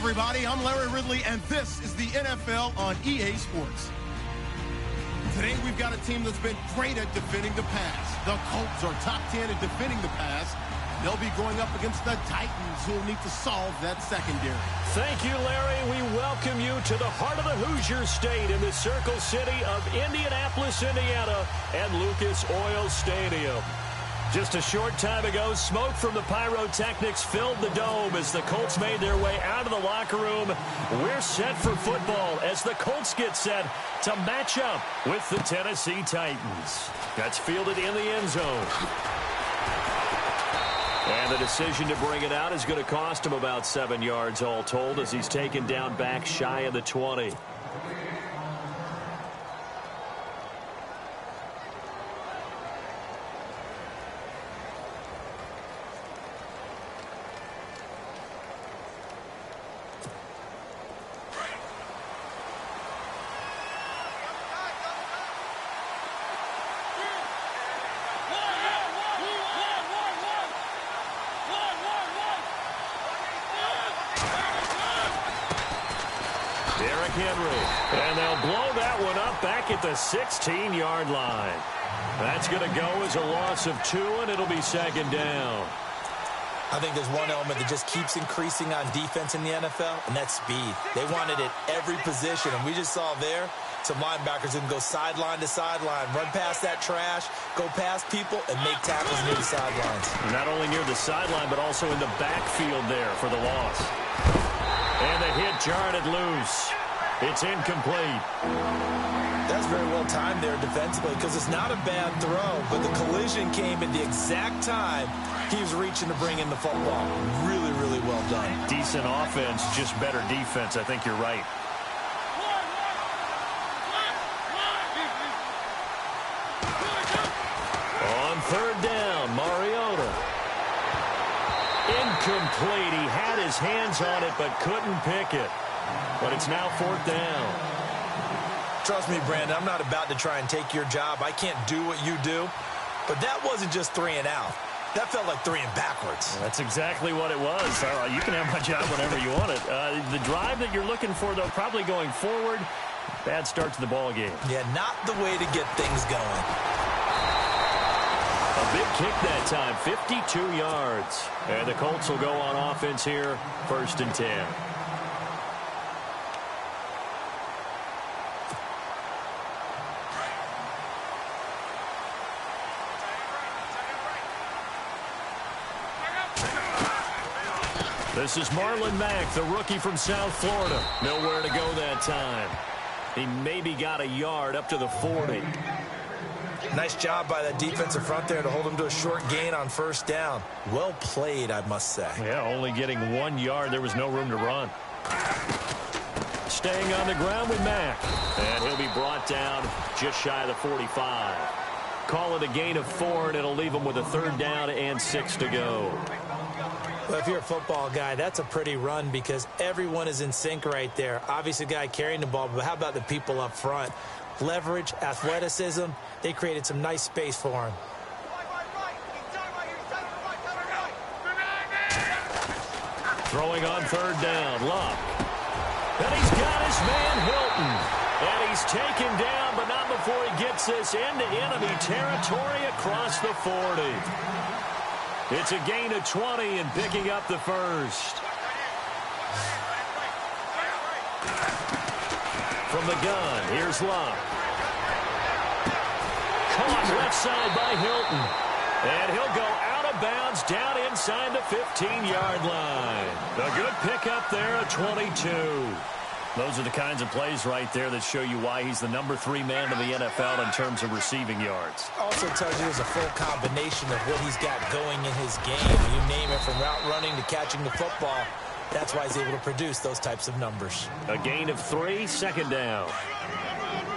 everybody. I'm Larry Ridley, and this is the NFL on EA Sports. Today, we've got a team that's been great at defending the pass. The Colts are top 10 at defending the pass. They'll be going up against the Titans, who will need to solve that secondary. Thank you, Larry. We welcome you to the heart of the Hoosier State in the Circle City of Indianapolis, Indiana, and Lucas Oil Stadium. Just a short time ago, smoke from the pyrotechnics filled the dome as the Colts made their way out of the locker room. We're set for football as the Colts get set to match up with the Tennessee Titans. That's fielded in the end zone. And the decision to bring it out is going to cost him about 7 yards all told as he's taken down back shy of the 20. And they'll blow that one up back at the 16-yard line. That's going to go as a loss of 2, and it'll be second down. I think there's one element that just keeps increasing on defense in the NFL, and that's speed. They want it at every position, and we just saw there some linebackers that can go sideline to sideline, run past that trash, go past people, and make tackles near the sidelines. Not only near the sideline, but also in the backfield there for the loss. And the hit jarred it loose. It's incomplete. That's very well timed there defensively because it's not a bad throw, but the collision came at the exact time he was reaching to bring in the football. Really, really well done. Decent offense, just better defense. I think you're right. On third down, Mariota. Incomplete. He had his hands on it but couldn't pick it. But it's now fourth down. Trust me, Brandon, I'm not about to try and take your job. I can't do what you do. But that wasn't just 3 and out. That felt like 3 and backwards. Well, that's exactly what it was. You can have my job whenever you want it. The drive that you're looking for, though, probably going forward. Bad start to the ball game. Yeah, not the way to get things going. A big kick that time, 52 yards. And the Colts will go on offense here, 1st and 10. This is Marlon Mack, the rookie from South Florida. Nowhere to go that time. He maybe got a yard up to the 40. Nice job by that defensive front there to hold him to a short gain on 1st down. Well played, I must say. Yeah, only getting 1 yard. There was no room to run. Staying on the ground with Mack. And he'll be brought down just shy of the 45. Call it a gain of 4, and it'll leave him with a 3rd down and 6 to go. Well, if you're a football guy, that's a pretty run because everyone is in sync right there. Obviously, the guy carrying the ball, but how about the people up front? Leverage, athleticism, they created some nice space for him. Throwing on 3rd down, Luck. And he's got his man Hilton. And he's taken down, but not before he gets this into enemy territory across the 40. It's a gain of 20 and picking up the 1st. From the gun, here's Luck. Caught left side by Hilton. And he'll go out of bounds down inside the 15-yard line. A good pickup there at 22. Those are the kinds of plays right there that show you why he's the number 3 man in the NFL in terms of receiving yards. Also tells you there's a full combination of what he's got going in his game. You name it, from route running to catching the football. That's why he's able to produce those types of numbers. A gain of 3, 2nd down.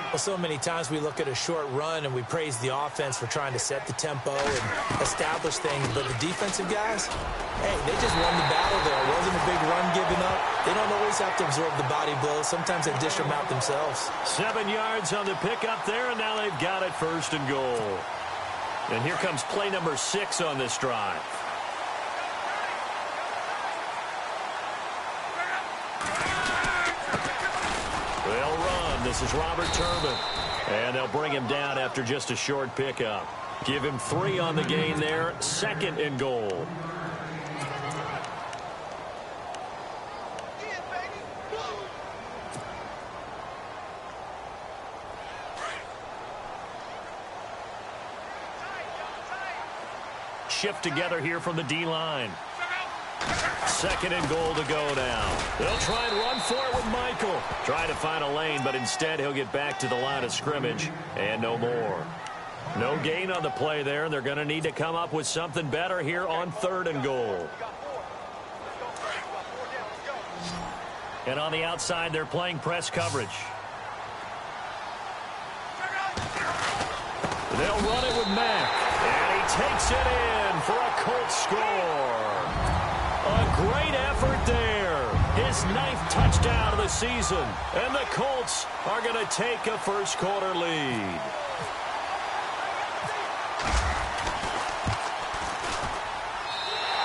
Well, so many times we look at a short run and we praise the offense for trying to set the tempo and establish things. But the defensive guys, hey, they just won the battle there. It wasn't a big run given up. They don't always have to absorb the body blows. Sometimes they dish them out themselves. 7 yards on the pickup there, and now they've got it 1st and goal. And here comes play number 6 on this drive. They'll run. This is Robert Turbin. And they'll bring him down after just a short pickup. Give him 3 on the gain there. 2nd and goal. Shift together here from the D-line. 2nd and goal to go now. They'll try and run for it with Michael. Try to find a lane, but instead he'll get back to the line of scrimmage and no more. No gain on the play there, and they're going to need to come up with something better here on 3rd and goal. And on the outside, they're playing press coverage. They'll run it with Mack. And he takes it in for a Colts score. A great effort there. His 9th touchdown of the season. And the Colts are going to take a first-quarter lead.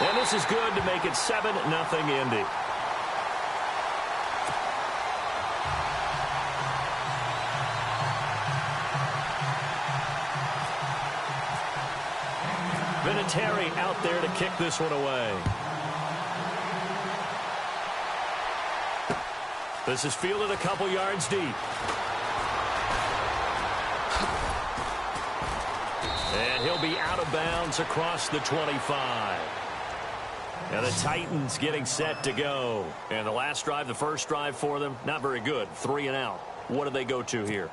And this is good to make it 7-0 Indy. Vinatieri out there to kick this one away. This is fielded a couple yards deep. And he'll be out of bounds across the 25. And the Titans getting set to go. And the last drive, the first drive for them, not very good. 3 and out. What do they go to here?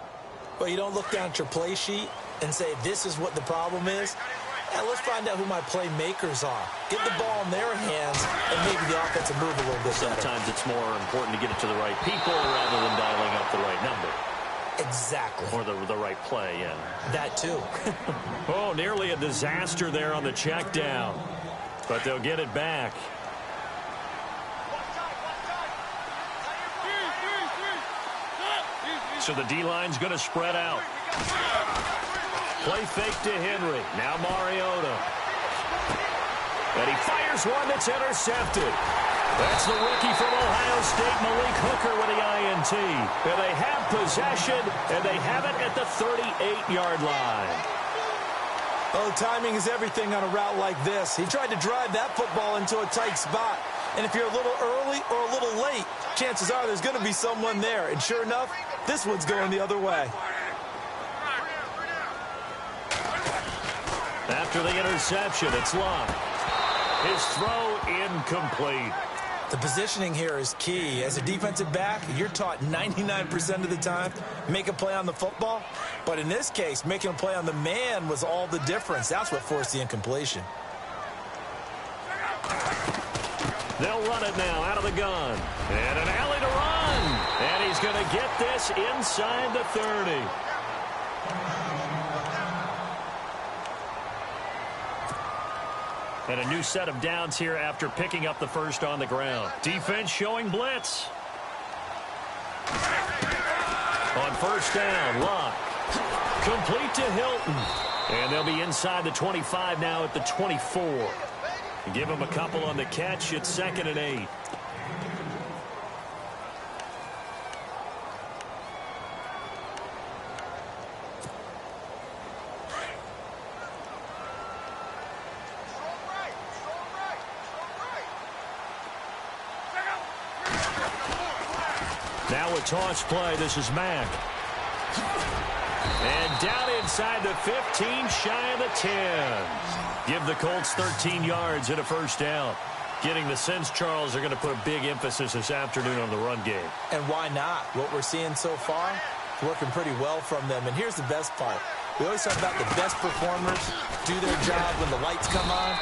Well, you don't look down at your play sheet and say, this is what the problem is. Yeah, let's find out who my playmakers are. Get the ball in their hands and maybe the offensive move a little bit better. Sometimes it's more important to get it to the right people rather than dialing up the right number. Exactly. Or the right play, yeah. That too. Oh, nearly a disaster there on the check down. But they'll get it back. So the D-line's going to spread out. Play fake to Henry. Now Mariota. And he fires one that's intercepted. That's the rookie from Ohio State, Malik Hooker, with the INT. And they have possession, and they have it at the 38-yard line. Oh, timing is everything on a route like this. He tried to drive that football into a tight spot. And if you're a little early or a little late, chances are there's going to be someone there. And sure enough, this one's going the other way. After the interception, it's Locke. His throw incomplete. The positioning here is key. As a defensive back, you're taught 99% of the time, make a play on the football. But in this case, making a play on the man was all the difference. That's what forced the incompletion. They'll run it now out of the gun. And an alley to run. And he's going to get this inside the 30. And a new set of downs here after picking up the first on the ground. Defense showing blitz. On first down, Locke. Complete to Hilton. And they'll be inside the 25 now at the 24. Give him a couple on the catch. It's 2nd and 8. Now a toss play. This is Mack. And down inside the 15, shy of the 10. Give the Colts 13 yards and a first down. Getting the sense, Charles, are going to put a big emphasis this afternoon on the run game. And why not? What we're seeing so far, working pretty well from them. And here's the best part. We always talk about the best performers do their job when the lights come on.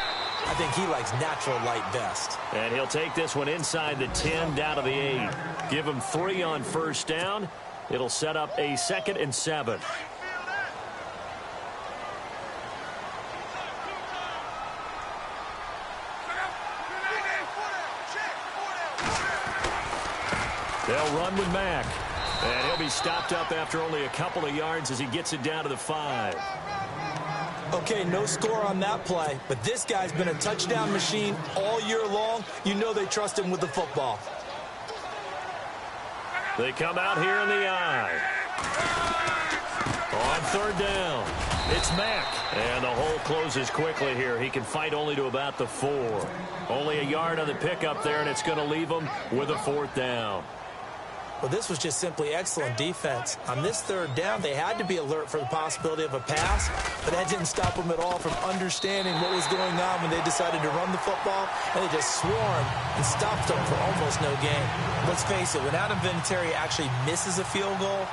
I think he likes natural light best. And he'll take this one inside the 10, down to the 8. Give him 3 on first down. It'll set up a 2nd and 7. They'll run with Mack. And he'll be stopped up after only a couple of yards as he gets it down to the 5. Okay, no score on that play, but this guy's been a touchdown machine all year long. You know they trust him with the football. They come out here in the eye. On third down, it's Mack. And the hole closes quickly here. He can fight only to about the 4. Only a yard on the pickup there, and it's going to leave him with a 4th down. Well, this was just simply excellent defense. On this third down, they had to be alert for the possibility of a pass, but that didn't stop them at all from understanding what was going on when they decided to run the football, and they just swarmed and stopped them for almost no gain. Let's face it, when Adam Vinatieri actually misses a field goal,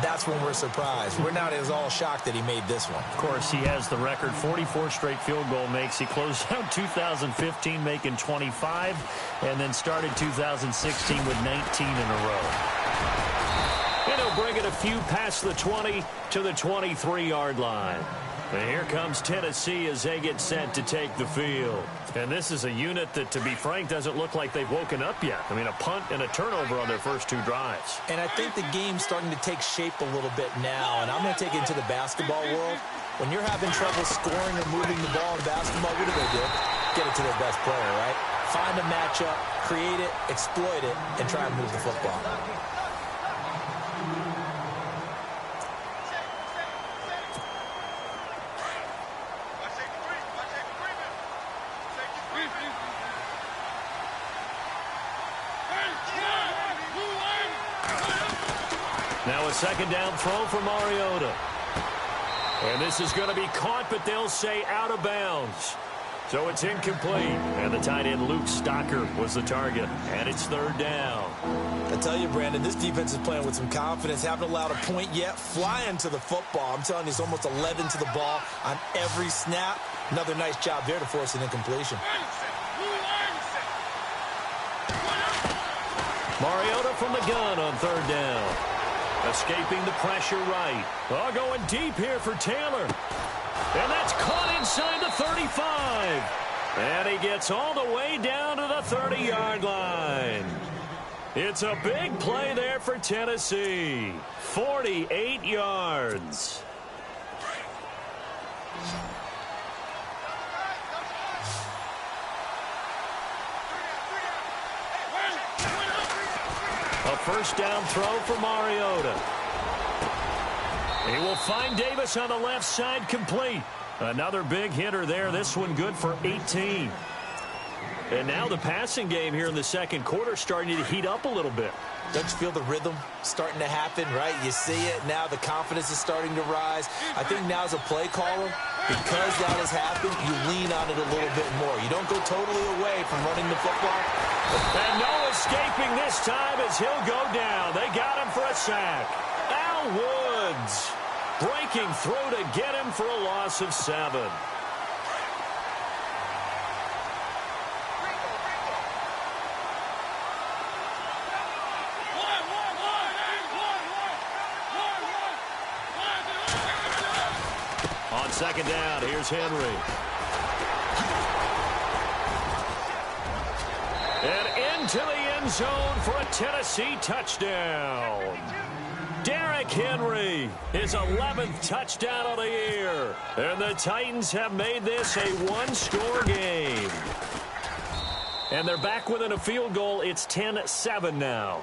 that's when we're surprised. We're not as all shocked that he made this one. Of course, he has the record, 44 straight field goal makes. He closed out 2015 making 25, and then started 2016 with 19 in a row. And he'll bring it a few past the 20 to the 23-yard line. And here comes Tennessee as they get set to take the field. And this is a unit that, to be frank, doesn't look like they've woken up yet. I mean, a punt and a turnover on their first 2 drives. And I think the game's starting to take shape a little bit now. And I'm going to take it into the basketball world. When you're having trouble scoring or moving the ball in basketball, what do? Get it to their best player, right? Find a matchup, create it, exploit it, and try and move the football. Now a second down throw for Mariota. And this is going to be caught, but they'll say out of bounds. So it's incomplete. And the tight end Luke Stocker was the target. And it's third down. I tell you, Brandon, this defense is playing with some confidence. Haven't allowed a point yet. Flying to the football. I'm telling you, it's almost 11 to the ball on every snap. Another nice job there to force an incompletion. Mariota from the gun on third down. Escaping the pressure right. Oh, going deep here for Taylor. And that's caught inside the 35. And he gets all the way down to the 30-yard line. It's a big play there for Tennessee. 48 yards. A first down throw for Mariota. He will find Davis on the left side, complete. Another big hitter there. This one good for 18. And now the passing game here in the second quarter starting to heat up a little bit. Don't you feel the rhythm starting to happen, right? You see it now. The confidence is starting to rise. I think now as a play caller, because that has happened, you lean on it a little bit more. You don't go totally away from running the football. And no escaping this time as he'll go down. They got him for a sack. Al Woods breaking through to get him for a loss of 7. On second down, here's Henry. And into the end zone for a Tennessee touchdown. Derrick Henry, his 11th touchdown of the year. And the Titans have made this a one-score game. And they're back within a field goal. It's 10-7 now.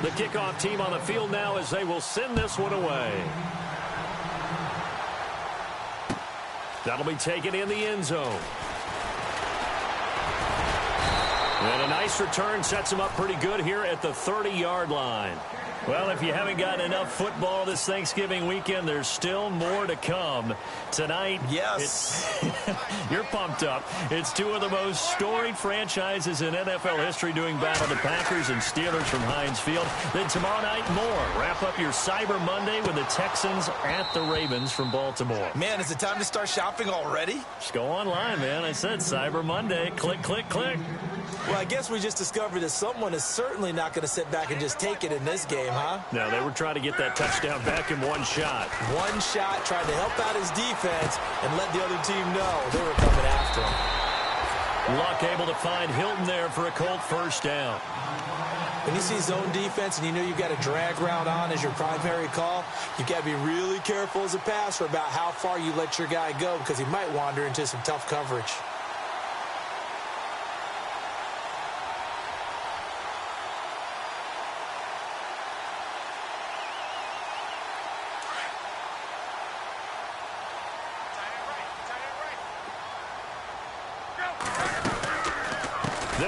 The kickoff team on the field now as they will send this one away. That'll be taken in the end zone. And a nice return sets them up pretty good here at the 30-yard line. Well, if you haven't gotten enough football this Thanksgiving weekend, there's still more to come. Tonight, yes, you're pumped up. It's two of the most storied franchises in NFL history doing battle, the Packers and Steelers from Heinz Field. Then tomorrow night, more. Wrap up your Cyber Monday with the Texans at the Ravens from Baltimore. Man, is it time to start shopping already? Just go online, man. I said Cyber Monday. Click, click, click. Well, I guess we just discovered that someone is certainly not going to sit back and just take it in this game, huh? No, they were trying to get that touchdown back in one shot. One shot, trying to help out his defense and let the other team know they were coming after him. Luck able to find Hilton there for a Colt first down. When you see zone defense and you know you've got a drag route on as your primary call, you've got to be really careful as a passer about how far you let your guy go because he might wander into some tough coverage.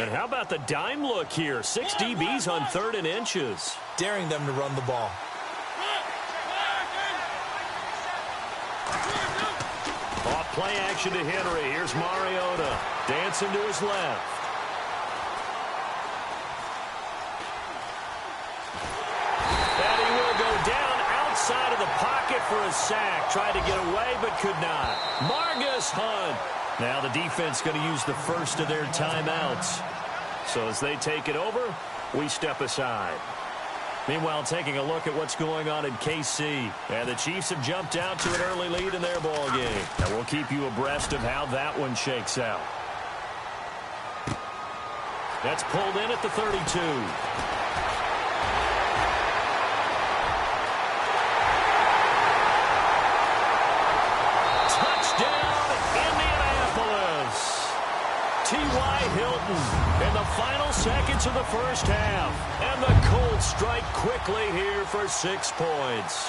And how about the dime look here? 6 DBs on 3rd and inches. Daring them to run the ball. Off play action to Henry. Here's Mariota. Dancing to his left. And he will go down outside of the pocket for a sack. Tried to get away, but could not. Margus Hunt. Now the defense going to use the first of their timeouts. So as they take it over, we step aside. Meanwhile, taking a look at what's going on in KC. And the Chiefs have jumped out to an early lead in their ball game. And we'll keep you abreast of how that one shakes out. That's pulled in at the 32. T.Y. Hilton in the final seconds of the first half. And the Colts strike quickly here for 6 points.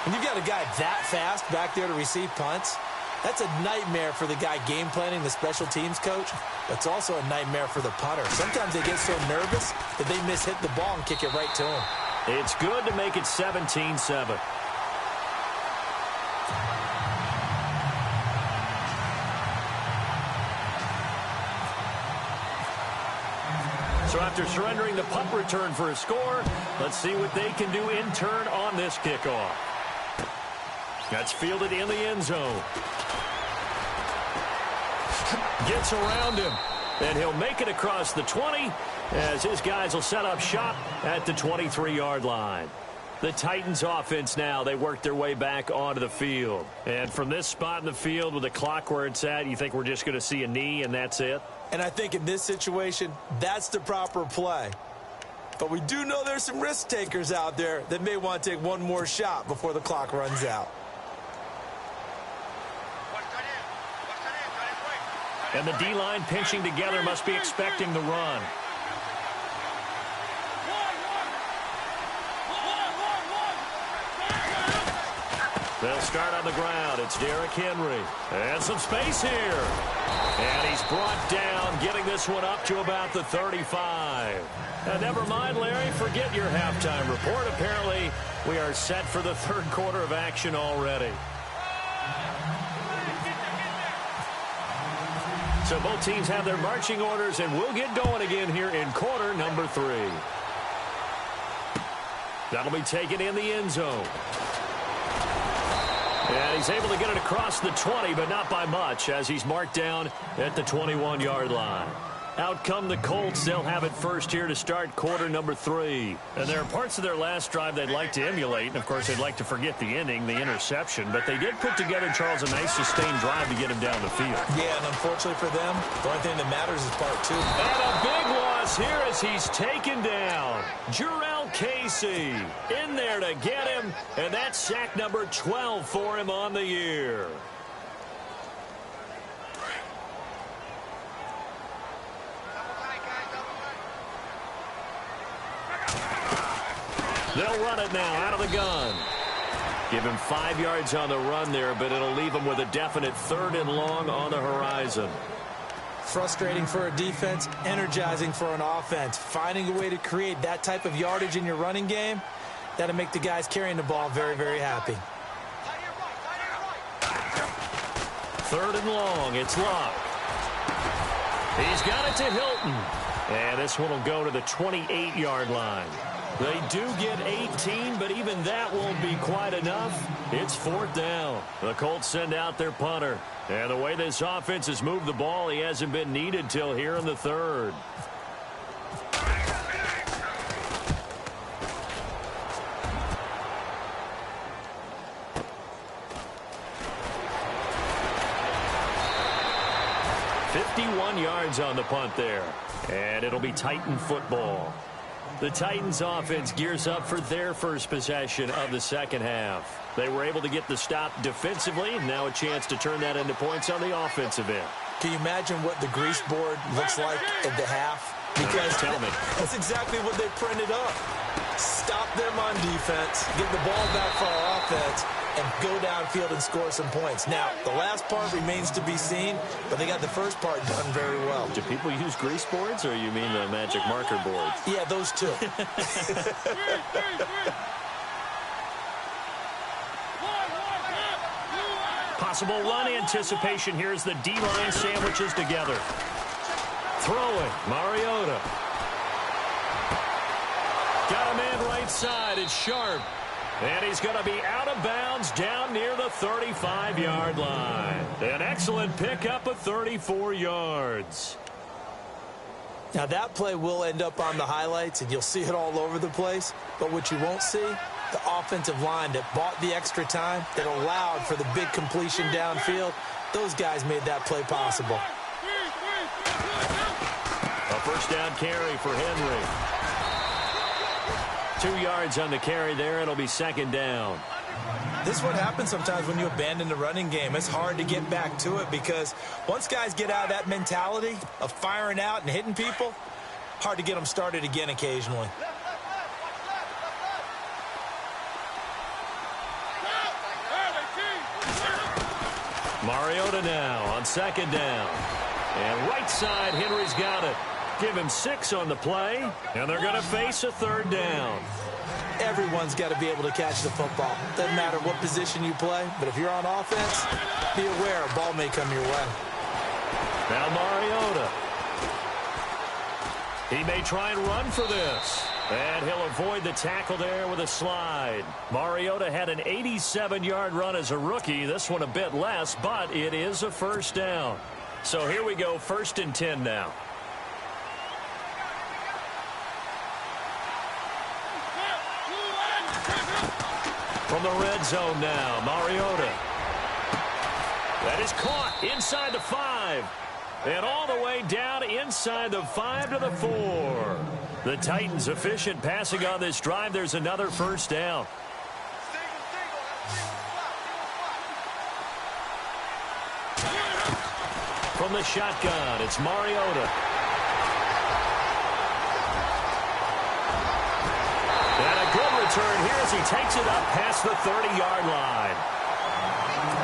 When you've got a guy that fast back there to receive punts, that's a nightmare for the guy game planning, the special teams coach. But it's also a nightmare for the punter. Sometimes they get so nervous that they miss-hit the ball and kick it right to him. It's good to make it 17-7. So after surrendering the punt return for a score, let's see what they can do in turn on this kickoff. That's fielded in the end zone. Gets around him, and he'll make it across the 20 as his guys will set up shop at the 23-yard line. The Titans offense now, they work their way back onto the field. And from this spot in the field with the clock where it's at, you think we're just going to see a knee and that's it? And I think in this situation, that's the proper play. But we do know there's some risk takers out there that may want to take one more shot before the clock runs out. And the D-line pinching together must be expecting the run. They'll start on the ground. It's Derrick Henry. And some space here. And he's brought down, getting this one up to about the 35. And never mind, Larry, forget your halftime report. Apparently, we are set for the third quarter of action already. So both teams have their marching orders, and we'll get going again here in quarter number 3. That'll be taken in the end zone. And he's able to get it across the 20, but not by much, as he's marked down at the 21-yard line. Out come the Colts. They'll have it first here to start quarter number 3. And there are parts of their last drive they'd like to emulate. And, of course, they'd like to forget the ending, the interception. But they did put together, Charles, a nice sustained drive to get him down the field. Yeah, and unfortunately for them, the only thing that matters is part 2. And a big loss here as he's taken down. Jarrell Casey in there to get him. And that's sack number 12 for him on the year. They'll run it now out of the gun. Give him 5 yards on the run there, but it'll leave him with a definite 3rd and long on the horizon. Frustrating for a defense, energizing for an offense. Finding a way to create that type of yardage in your running game, that'll make the guys carrying the ball very, very happy. 3rd and long, it's Luck. He's got it to Hilton. And this one will go to the 28-yard line. They do get 18, but even that won't be quite enough. It's 4th down. The Colts send out their punter. And the way this offense has moved the ball, he hasn't been needed till here in the 3rd. $51 yards on the punt there. And it'll be Titan football. The Titans offense gears up for their first possession of the second half. They were able to get the stop defensively. Now a chance to turn that into points on the offensive end. Can you imagine what the grease board looks like at the half? Because tell me. That's exactly what they printed up. Stop them on defense, get the ball back for our offense, and go downfield and score some points. Now, the last part remains to be seen, but they got the first part done very well. Do people use grease boards, or you mean the magic marker boards? Yeah, those two. Possible run anticipation. Here's the D-line sandwiches together. Throwing, Mariota. Got a man right side. It's Sharp. And he's going to be out of bounds down near the 35-yard line. An excellent pickup of 34 yards. Now, that play will end up on the highlights, and you'll see it all over the place. But what you won't see, the offensive line that bought the extra time, that allowed for the big completion downfield, those guys made that play possible. A first down carry for Henry. 2 yards on the carry there. It'll be second down. This is what happens sometimes when you abandon the running game. It's hard to get back to it because once guys get out of that mentality of firing out and hitting people, hard to get them started again occasionally. Mariota now on second down. And right side, Henry's got it. Give him 6 on the play, and they're going to face a third down. Everyone's got to be able to catch the football. Doesn't matter what position you play, but if you're on offense, be aware a ball may come your way. Now Mariota. He may try and run for this. And he'll avoid the tackle there with a slide. Mariota had an 87-yard run as a rookie. This one a bit less, but it is a first down. So here we go, 1st and 10 now. From the red zone now, Mariota. That is caught inside the 5. And all the way down inside the 5 to the 4. The Titans efficient passing on this drive. There's another first down. From the shotgun, it's Mariota. And a good return here as he takes it up past the 30-yard line.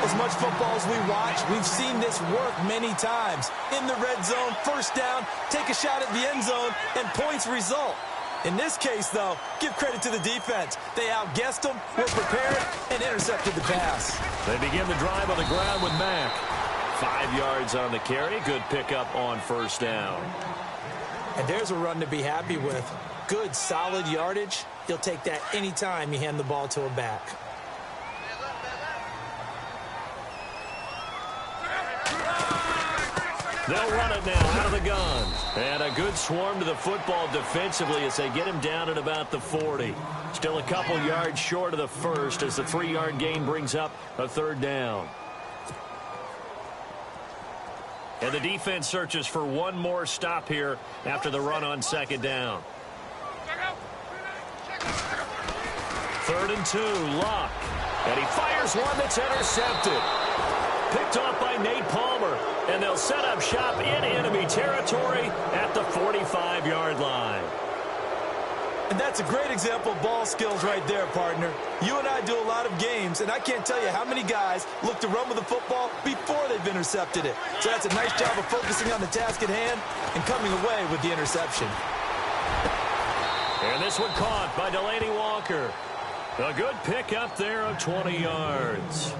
As much football as we watch, we've seen this work many times. In the red zone, first down, take a shot at the end zone, and points result. In this case, though, give credit to the defense. They outguessed them, were prepared, and intercepted the pass. They begin the drive on the ground with Mack. 5 yards on the carry. Good pickup on first down. And there's a run to be happy with. Good, solid yardage. You'll take that anytime you hand the ball to a back. They'll run it now out of the gun. And a good swarm to the football defensively as they get him down at about the 40. Still a couple yards short of the first as the 3-yard gain brings up a third down. And the defense searches for one more stop here after the run on second down. 3rd and 2, Luck. And he fires one that's intercepted. Picked off by Nate Palmer. And they'll set up shop in enemy territory at the 45-yard line. And that's a great example of ball skills right there, partner. You and I do a lot of games, and I can't tell you how many guys look to run with the football before they've intercepted it. So that's a nice job of focusing on the task at hand and coming away with the interception. And this one caught by Delaney Walker. A good pickup there of 20 yards.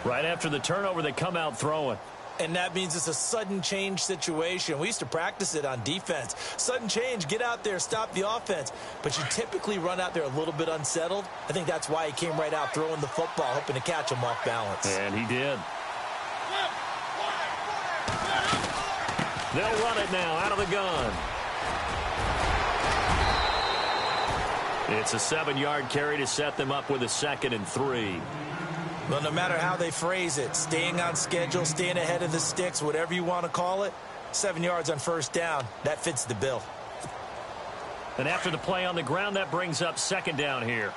Right after the turnover, they come out throwing. And that means it's a sudden change situation. We used to practice it on defense. Sudden change, get out there, stop the offense. But you typically run out there a little bit unsettled. I think that's why he came right out throwing the football, hoping to catch him off balance. And he did. They'll run it now out of the gun. It's a 7-yard carry to set them up with a 2nd and 3. Well, no matter how they phrase it, staying on schedule, staying ahead of the sticks, whatever you want to call it, 7 yards on first down, that fits the bill. And after the play on the ground, that brings up second down here.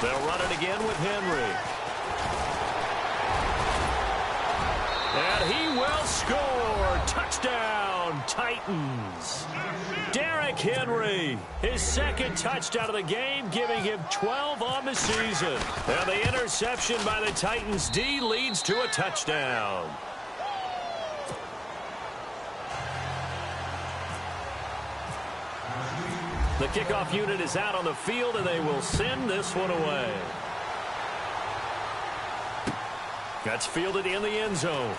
They'll run it again with Henry. And he will score. Touchdown, Titans. Derrick Henry, his second touchdown of the game, giving him 12 on the season. And the interception by the Titans D leads to a touchdown. The kickoff unit is out on the field, and they will send this one away. That's fielded in the end zone.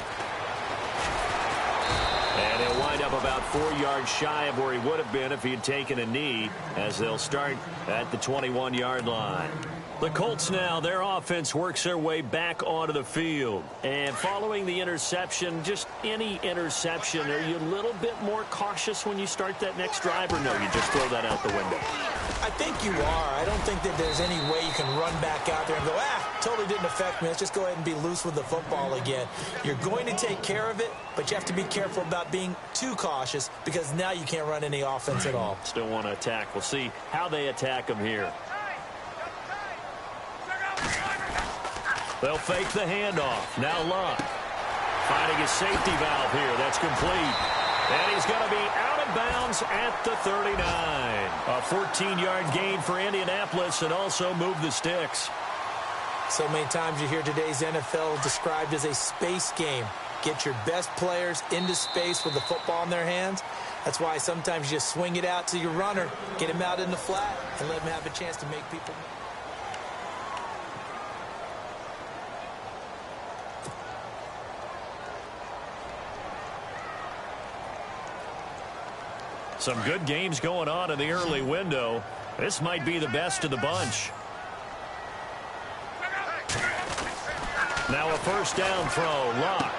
And he'll wind up about 4 yards shy of where he would have been if he had taken a knee, as they'll start at the 21-yard line. The Colts now, their offense works their way back onto the field. And following the interception, just any interception, are you a little bit more cautious when you start that next drive, or no, you just throw that out the window? I think you are. I don't think that there's any way you can run back out there and go, totally didn't affect me. Let's just go ahead and be loose with the football again. You're going to take care of it, but you have to be careful about being too cautious, because now you can't run any offense at all. Still want to attack. We'll see how they attack him here. They'll fake the handoff. Now Luck finding his safety valve here. That's complete. And he's going to be out of bounds at the 39. A 14-yard gain for Indianapolis, and also move the sticks. So many times you hear today's NFL described as a space game. Get your best players into space with the football in their hands. That's why sometimes you just swing it out to your runner, get him out in the flat, and let him have a chance to make people. Some good games going on in the early window. This might be the best of the bunch. Now a first down throw. Luck.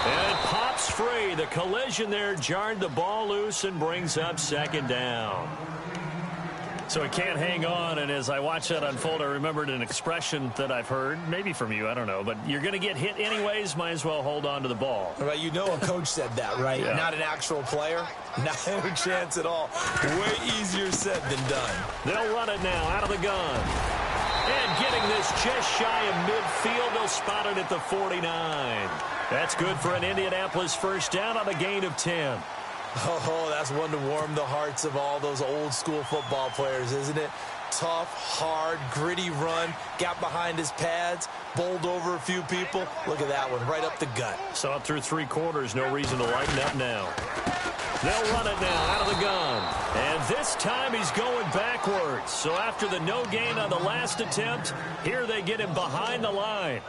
And it pops free. The collision there jarred the ball loose and brings up second down. So it can't hang on, and as I watch that unfold, I remembered an expression that I've heard, maybe from you, I don't know, but you're going to get hit anyways, might as well hold on to the ball. Right, you know a coach said that, right? Yeah. Not an actual player. Not a chance at all. Way easier said than done. They'll run it now out of the gun. And getting this just shy of midfield, they'll spot it at the 49. That's good for an Indianapolis first down on a gain of 10. Oh, that's one to warm the hearts of all those old school football players, isn't it? Tough, hard, gritty run, got behind his pads, bowled over a few people. Look at that one, right up the gut. Saw it through 3 quarters, no reason to lighten up now. They'll run it now out of the gun. And this time he's going backwards. So after the no gain on the last attempt, here they get him behind the line.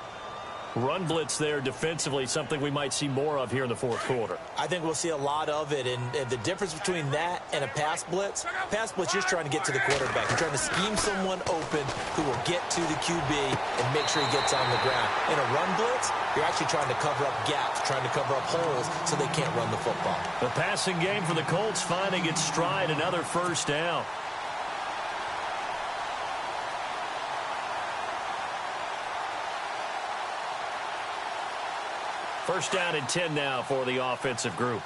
Run blitz there defensively, something we might see more of here in the fourth quarter. I think we'll see a lot of it, and the difference between that and a pass blitz, you're trying to get to the quarterback. You're trying to scheme someone open who will get to the QB and make sure he gets on the ground. In a run blitz, you're actually trying to cover up gaps, trying to cover up holes so they can't run the football. The passing game for the Colts finding its stride, another first down. First down and 10 now for the offensive group.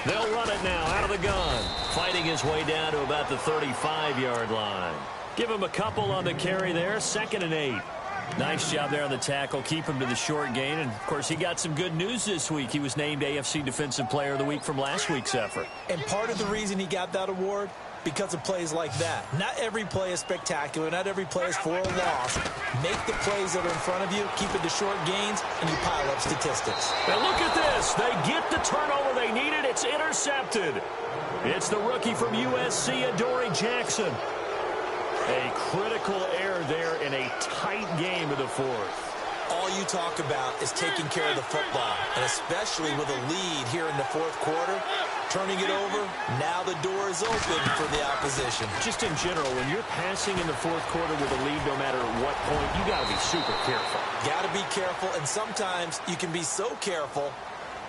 They'll run it now out of the gun. Fighting his way down to about the 35-yard line. Give him a couple on the carry there. 2nd and 8. Nice job there on the tackle. Keep him to the short gain. And, of course, he got some good news this week. He was named AFC Defensive Player of the Week from last week's effort. And part of the reason he got that award, because of plays like that. Not every play is spectacular. Not every play is for a loss. Make the plays that are in front of you, keep it to short gains, and you pile up statistics. Now look at this. They get the turnover they needed. It's intercepted. It's the rookie from USC, Adoree Jackson. A critical error there in a tight game of the fourth. All you talk about is taking care of the football, and especially with a lead here in the fourth quarter, turning it over, now the door is open for the opposition. Just in general, when you're passing in the fourth quarter with a lead, no matter what point, you got to be super careful. Got to be careful, and sometimes you can be so careful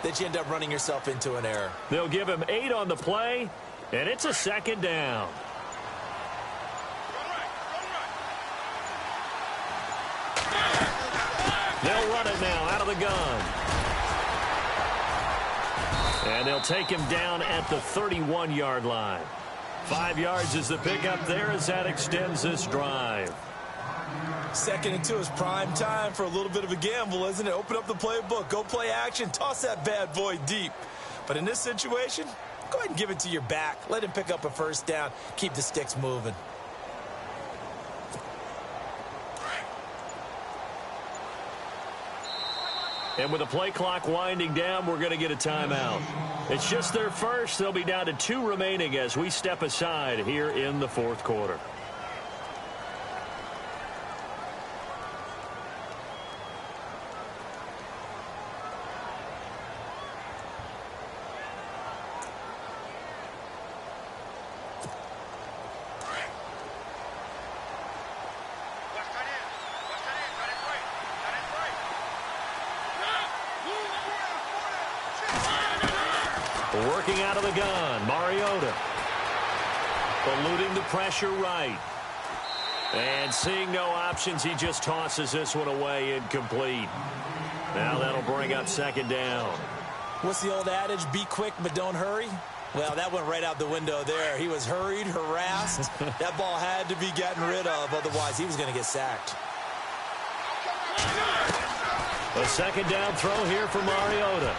that you end up running yourself into an error. They'll give him 8 on the play, and it's a 2nd down. They'll run it now out of the gun. And they'll take him down at the 31-yard line. 5 yards is the pickup there as that extends this drive. 2nd and 2 is prime time for a little bit of a gamble, isn't it? Open up the playbook, go play action, toss that bad boy deep. But in this situation, go ahead and give it to your back. Let him pick up a first down. Keep the sticks moving. And with the play clock winding down, we're going to get a timeout. It's just their first. They'll be down to 2 remaining as we step aside here in the 4th quarter. Working out of the gun, Mariota. Eluding the pressure right. And seeing no options, he just tosses this one away incomplete. Now that'll bring up 2nd down. What's the old adage? Be quick, but don't hurry. Well, that went right out the window there. He was hurried, harassed. That ball had to be gotten rid of, otherwise he was going to get sacked. A 2nd down throw here for Mariota.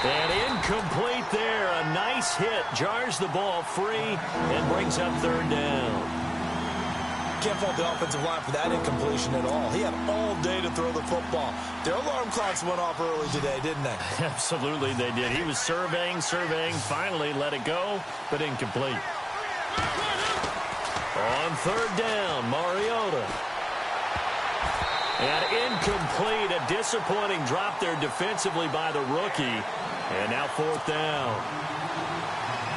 And incomplete there. A nice hit. Jars the ball free and brings up 3rd down. Can't fault the offensive line for that incompletion at all. He had all day to throw the football. Their alarm clocks went off early today, didn't they? Absolutely they did. He was surveying, finally let it go, but incomplete. On 3rd down, Mariota. And incomplete. A disappointing drop there defensively by the rookie. And now 4th down.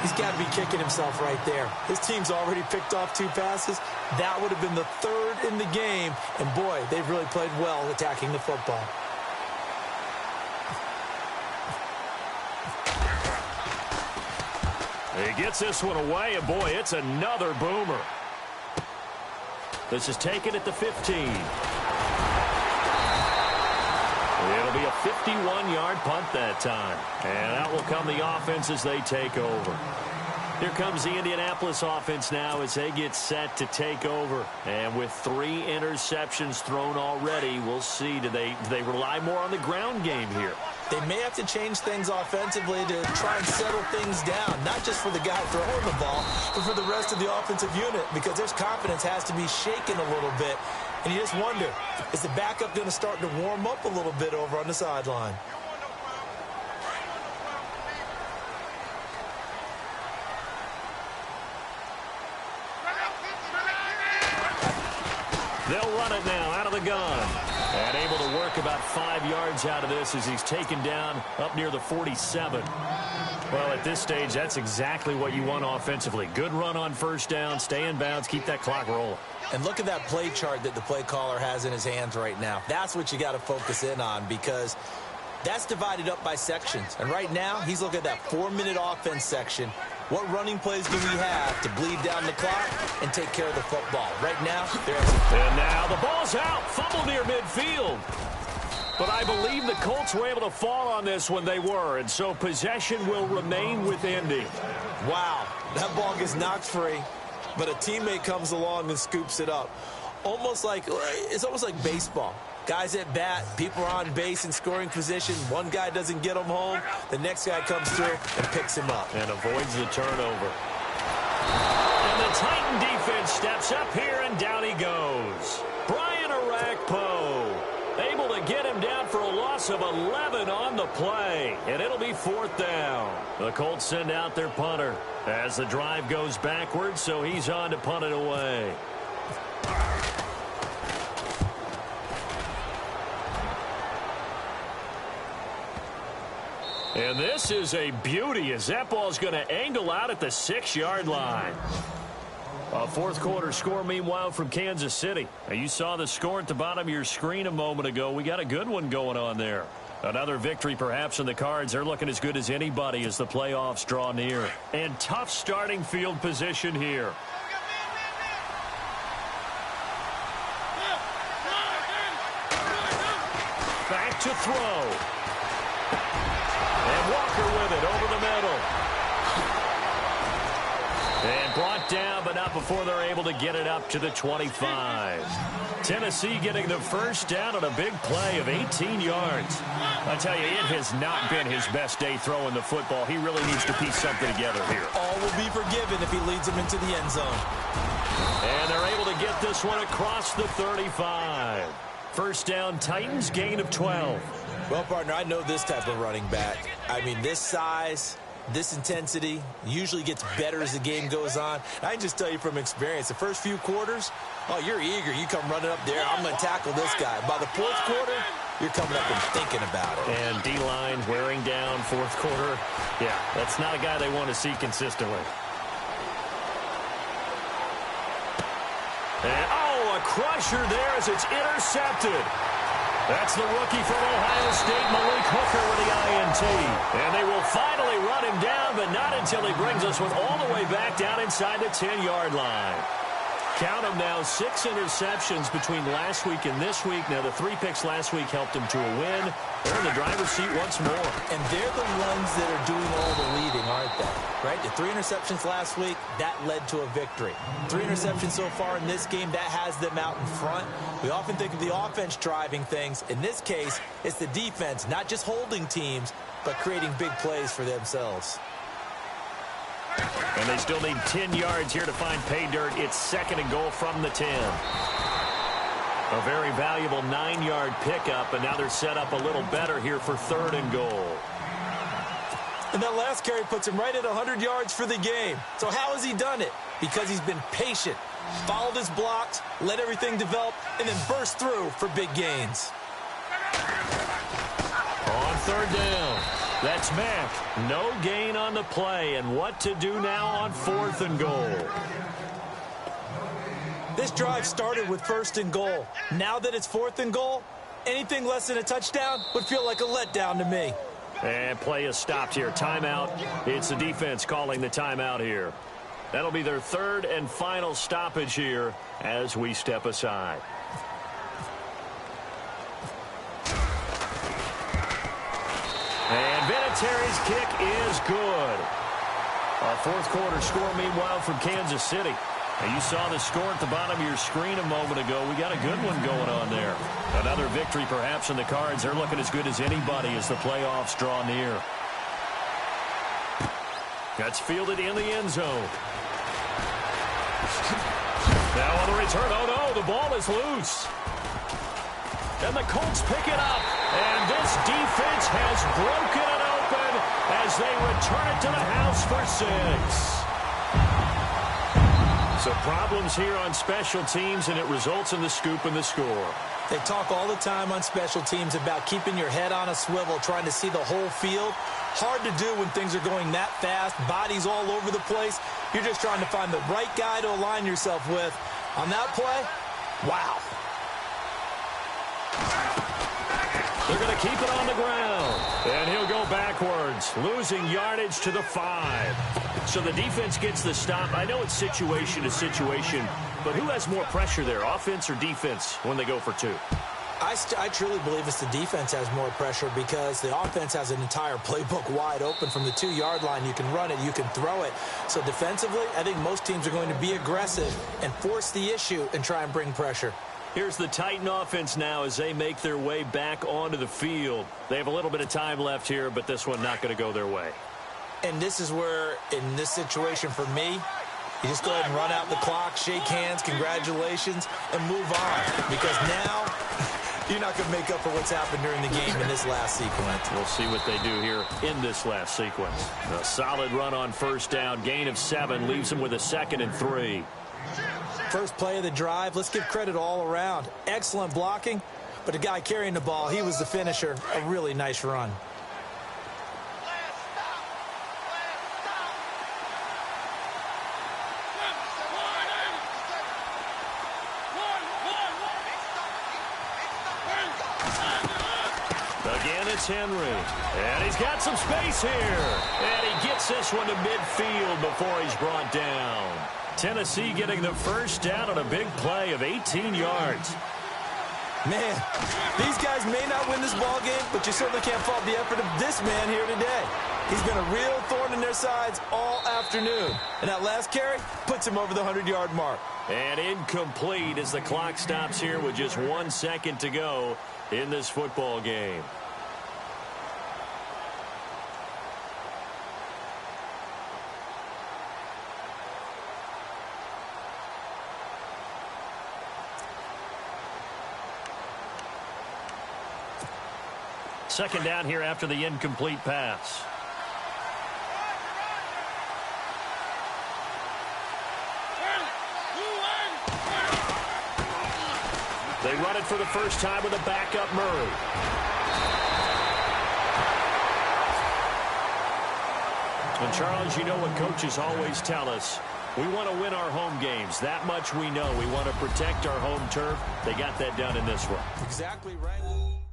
He's got to be kicking himself right there. His team's already picked off 2 passes. That would have been the 3rd in the game. And, boy, they've really played well attacking the football. He gets this one away, and, boy, it's another boomer. This is taken at the 15. It'll be a 51-yard punt that time. And out will come the offense as they take over. Here comes the Indianapolis offense now as they get set to take over. And with 3 interceptions thrown already, we'll see. Do they rely more on the ground game here? They may have to change things offensively to try and settle things down, not just for the guy throwing the ball, but for the rest of the offensive unit, because their confidence has to be shaken a little bit. And you just wonder, is the backup going to start to warm up a little bit over on the sideline? They'll run it now out of the gun. And able to work about 5 yards out of this as he's taken down up near the 47. Well, at this stage, that's exactly what you want offensively. Good run on 1st down, stay in bounds, keep that clock rolling. And look at that play chart that the play caller has in his hands right now. That's what you got to focus in on, because that's divided up by sections. And right now, he's looking at that 4-minute offense section. What running plays do we have to bleed down the clock and take care of the football? Right now, there's... And now the ball's out. Fumble near midfield. But I believe the Colts were able to fall on this when they were, and so possession will remain with Indy. Wow, that ball gets knocked free, but a teammate comes along and scoops it up. It's almost like baseball. Guys at bat, people are on base in scoring position. One guy doesn't get him home. The next guy comes through and picks him up. And avoids the turnover. And the Titan defense steps up here, and down he goes. Brian Orakpo able to get him down for a loss of 11 on the play. And it'll be 4th down. The Colts send out their punter as the drive goes backwards, so he's on to punt it away. And this is a beauty as that ball's going to angle out at the 6-yard line. A 4th quarter score, meanwhile, from Kansas City. Now, you saw the score at the bottom of your screen a moment ago. We got a good one going on there. Another victory perhaps in the cards. They're looking as good as anybody as the playoffs draw near. And tough starting field position here. Back to throw. before they're able to get it up to the 25. Tennessee getting the first down on a big play of 18 yards. I tell you, it has not been his best day throwing the football. He really needs to piece something together here. All will be forgiven if he leads them into the end zone. And they're able to get this one across the 35. First down, Titans, gain of 12. Well, partner, I know this type of running back. I mean, this size, this intensity usually gets better as the game goes on. I can just tell you from experience, the first few quarters, oh, you're eager. You come running up there, I'm going to tackle this guy. By the fourth quarter, you're coming up and thinking about it. And D-line wearing down fourth quarter. Yeah, that's not a guy they want to see consistently. And, oh, a crusher there as it's intercepted. That's the rookie from Ohio State, Malik Hooker, with the INT. And they will finally run him down, but not until he brings us all the way back down inside the 10-yard line. Count them now, 6 interceptions between last week and this week. Now, the 3 picks last week helped him to a win. They're in the driver's seat once more. And they're the ones that are doing all the leading, aren't they? Right? The 3 interceptions last week, that led to a victory. 3 interceptions so far in this game, that has them out in front. We often think of the offense driving things. In this case, it's the defense, not just holding teams, but creating big plays for themselves. And they still need 10 yards here to find pay dirt. It's 2nd and goal from the 10. A very valuable 9-yard pickup, and now they're set up a little better here for 3rd and goal. And that last carry puts him right at 100 yards for the game. So how has he done it? Because he's been patient, followed his blocks, let everything develop, and then burst through for big gains. On 3rd down. That's Mack. No gain on the play. And what to do now on 4th and goal? This drive started with 1st and goal. Now that it's 4th and goal, anything less than a touchdown would feel like a letdown to me. And play is stopped here. Timeout. It's the defense calling the timeout here. That'll be their 3rd and final stoppage here as we step aside. And Vinatieri's kick is good. Our 4th quarter score, meanwhile, from Kansas City. Now, you saw the score at the bottom of your screen a moment ago. We got a good one going on there. Another victory perhaps in the cards. They're looking as good as anybody as the playoffs draw near. That's fielded in the end zone. Now on the return. Oh, no, the ball is loose. And the Colts pick it up. And this defense has broken it open as they return it to the house for 6. So problems here on special teams, and it results in the scoop and the score. They talk all the time on special teams about keeping your head on a swivel, trying to see the whole field. Hard to do when things are going that fast, bodies all over the place. You're just trying to find the right guy to align yourself with. On that play, wow. They're going to keep it on the ground. And he'll go backwards, losing yardage to the 5. So the defense gets the stop. I know it's situation to situation, but who has more pressure there, offense or defense, when they go for 2? I truly believe it's the defense has more pressure because the offense has an entire playbook wide open from the 2-yard line. You can run it, you can throw it. So defensively, I think most teams are going to be aggressive and force the issue and try and bring pressure. Here's the Titan offense now as they make their way back onto the field. They have a little bit of time left here, but this one not going to go their way. And this is where, in this situation for me, you just go ahead and run out the clock, shake hands, congratulations, and move on. Because now, you're not going to make up for what's happened during the game in this last sequence. We'll see what they do here in this last sequence. A solid run on 1st down, gain of 7, leaves them with a 2nd and 3. First play of the drive, let's give credit all around. Excellent blocking, but the guy carrying the ball, he was the finisher. A really nice run. Again, it's Henry. And he's got some space here. And he gets this one to midfield before he's brought down. Tennessee getting the first down on a big play of 18 yards. Man, these guys may not win this ball game, but you certainly can't fault the effort of this man here today. He's been a real thorn in their sides all afternoon. And that last carry puts him over the 100-yard mark. And incomplete as the clock stops here with just 1 second to go in this football game. Second down here after the incomplete pass. They run it for the first time with a backup Murray. And Charles, you know what coaches always tell us. We want to win our home games. That much we know. We want to protect our home turf. They got that done in this one. Exactly right.